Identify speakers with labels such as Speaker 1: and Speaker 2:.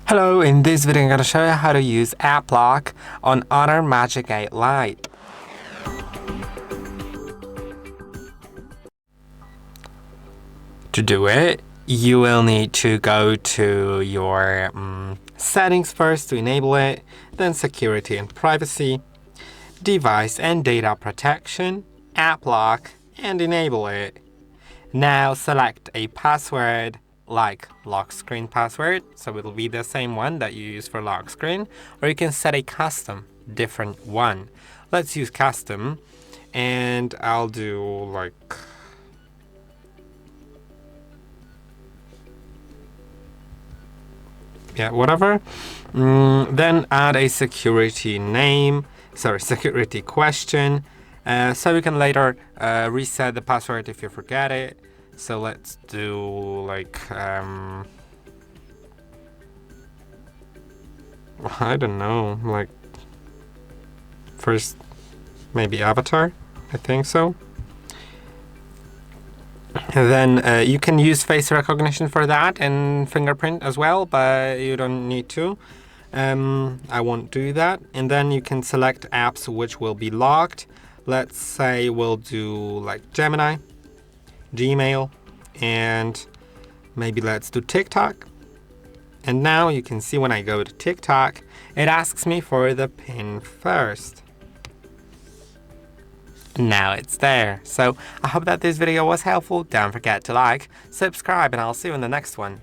Speaker 1: Hello, in this video I'm going to show you how to use App Lock on HONOR Magic8 Lite. To do it, you will need to go to your settings first to enable it, then security and privacy, device and data protection, App Lock, and enable it. Now select a password like lock screen password, so it'll be the same one that you use for lock screen, or you can set a custom different one. Let's use custom, and I'll do like whatever. Then add a security question, so you can later reset the password if you forget it. So let's do like I don't know, like first maybe avatar, I think so. And then you can use face recognition for that and fingerprint as well, but you don't need to. I won't do that. And then you can select apps which will be locked. Let's say we'll do like Gemini, Gmail, and maybe let's do TikTok. And now you can see when I go to TikTok, it asks me for the PIN first. Now it's there. So I hope that this video was helpful. Don't forget to like, subscribe, and I'll see you in the next one.